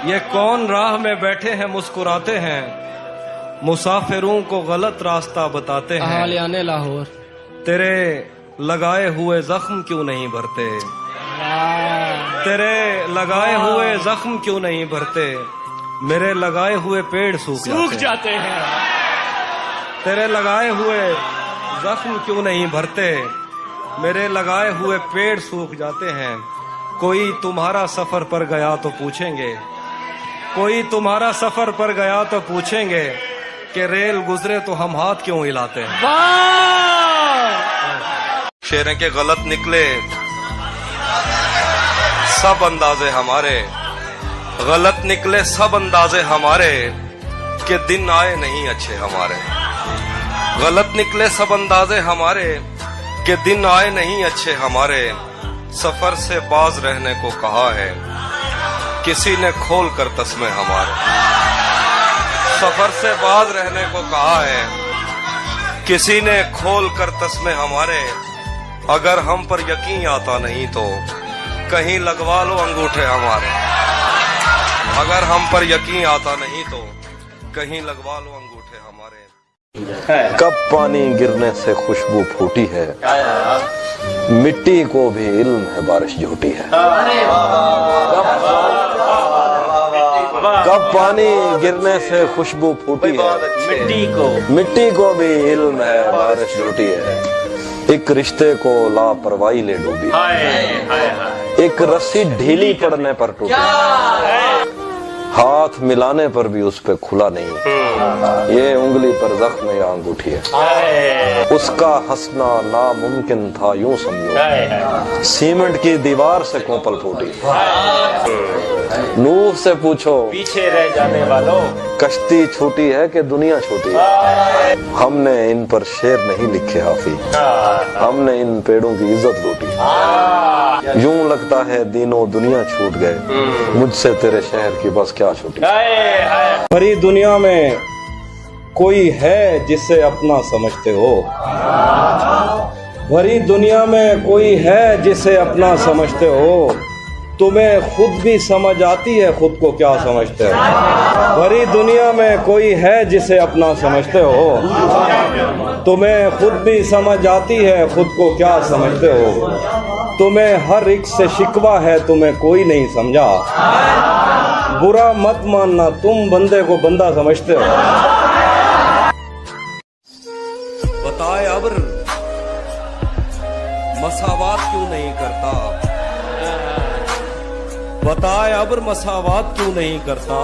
یہ کون راہ میں بیٹھے ہیں مسکراتے ہیں، مسافروں کو غلط راستہ بتاتے ہیں۔ اہالیان لاہور تیرے لگائے ہوئے زخم کیوں نہیں بھرتے، تیرے لگائے ہوئے زخم کیوں نہیں بھرتے، میرے لگائے ہوئے پیڑ سوکھ جاتے ہیں۔ تیرے لگائے ہوئے زخم کیوں نہیں بھرتے، میرے لگائے ہوئے پیڑ سوکھ جاتے ہیں۔ کوئی تمہارا سفر پر گیا تو پوچھیں گے، کوئی تمہارا سفر پر گیا تو پوچھیں گے کہ ریل گزرے تو ہم ہاتھ کیوں ہلاتے ہیں۔ شعریں کے غلط نکلے سب اندازے ہمارے، غلط نکلے سب اندازے ہمارے، کہ دن آئے نہیں اچھے ہمارے۔ غلط نکلے سب اندازے ہمارے، کہ دن آئے نہیں اچھے ہمارے۔ سفر سے باز رہنے کو کہا ہے کسی نے کھول کر تسمے ہمارے۔ سفر سے باز رہنے کو کہا ہے کسی نے کھول کر تسمے ہمارے۔ اگر ہم پر یقین آتا نہیں تو کہیں لگوا لو انگوٹھے ہمارے۔ اگر ہم پر یقین آتا نہیں تو کہیں لگوا لو انگوٹھے ہمارے۔ کب پانی گرنے سے خوشبو پھوٹی ہے، مٹی کو بھی علم ہے بارش جھوٹی ہے۔ کب پانی گرنے سے خوشبو پھوٹی ہے، مٹی کو بھی علم ہے بارش جھوٹی ہے۔ ایک رشتے کو لاپرواہی لے ڈوبی، ایک رسی ڈھیلی پڑنے پر ٹوٹی، ہاتھ ملانے پر بھی اس پہ کھلا نہیں، یہ انگلی پر زخم یا انگوٹھی ہے۔ اس کا ہنسنا ناممکن تھا یوں سمجھو، سیمنٹ کی دیوار سے کوپل پھوٹی۔ نوح سے پوچھو پیچھے رہ جانے والوں، کشتی چھوٹی ہے کہ دنیا چھوٹی ہے۔ ہم نے ان پر شعر نہیں لکھے حافظ، ہم نے ان پیڑوں کی عزت لوٹی۔ یوں لگتا ہے دینوں دنیا چھوٹ گئے، مجھ سے تیرے شہر کی بس کیا چھوٹی۔ بھری دنیا میں کوئی ہے جسے اپنا سمجھتے ہو، بھری دنیا میں کوئی ہے جسے اپنا سمجھتے ہو، تمہیں خود بھی سمجھ آتی ہے خود کو کیا سمجھتے ہو۔ بھری دنیا میں کوئی ہے جسے اپنا سمجھتے ہو، تمہیں خود بھی سمجھ آتی ہے خود کو کیا سمجھتے ہو۔ تمہیں ہر ایک سے شکوہ ہے تمہیں کوئی نہیں سمجھا، برا مت ماننا تم بندے کو بندہ سمجھتے ہو۔ بتائے ابر مساوات کیوں نہیں کرتا، بتائے ابر مساوات کیوں نہیں کرتا،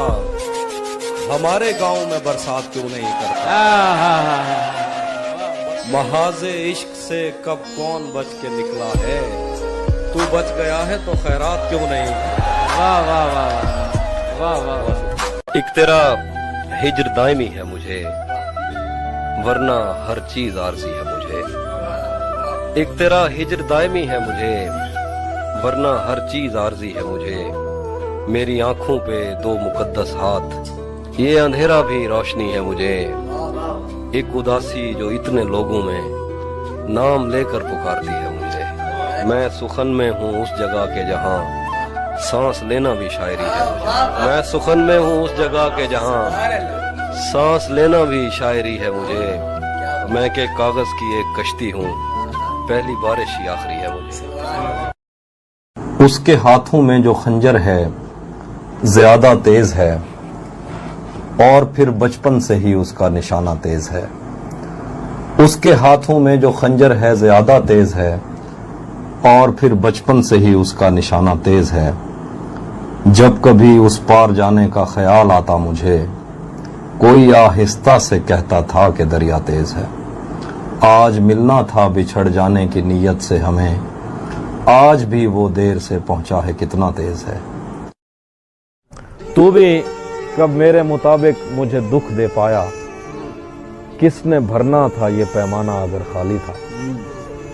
ہمارے گاؤں میں برسات کیوں نہیں کرتا۔ محاذ عشق سے کب کون بچ کے نکلا ہے، تو بچ گیا ہے تو خیرات کیوں نہیں کرتا۔ واہ واہ واہ واہ واہ واہ۔ ایک تیرا ہجر دائمی ہے مجھے، ورنہ ہر چیز عارضی ہے مجھے۔ ایک تیرا ہجر دائمی ہے مجھے، ورنہ ہر چیز عارضی ہے مجھے۔ میری آنکھوں پہ دو مقدس ہاتھ، یہ اندھیرا بھی روشنی ہے مجھے۔ ایک اداسی جو اتنے لوگوں میں نام لے کر پکارتی ہے مجھے۔ میں سخن میں ہوں اس جگہ کے جہاں سانس لینا بھی شاعری ہے مجھے۔ میں سخن میں ہوں اس جگہ کے جہاں سانس لینا بھی شاعری ہے مجھے۔ میں کہ کاغذ کی ایک کشتی ہوں، پہلی بارش ہی آخری ہے مجھے۔ اس کے ہاتھوں میں جو خنجر ہے زیادہ تیز ہے، اور پھر بچپن سے ہی اس کا نشانہ تیز ہے۔ اس کے ہاتھوں میں جو خنجر ہے زیادہ تیز ہے، اور پھر بچپن سے ہی اس کا نشانہ تیز ہے۔ جب کبھی اس پار جانے کا خیال آتا مجھے، کوئی آہستہ سے کہتا تھا کہ دریا تیز ہے۔ آج ملنا تھا بچھڑ جانے کی نیت سے ہمیں، آج بھی وہ دیر سے پہنچا ہے کتنا تیز ہے۔ تو بھی کب میرے مطابق مجھے دکھ دے پایا، کس نے بھرنا تھا یہ پیمانہ اگر خالی تھا۔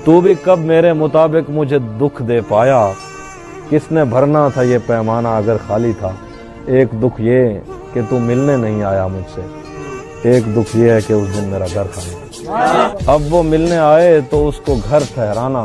تو بھی کب میرے مطابق مجھے دکھ دے پایا، کس نے بھرنا تھا یہ پیمانہ اگر خالی تھا۔ ایک دکھ یہ کہ تو ملنے نہیں آیا مجھ سے، ایک دکھ یہ ہے کہ اس دن میرا گھر خالی تھا۔ اب وہ ملنے آئے تو اس کو گھر ٹھہرانا،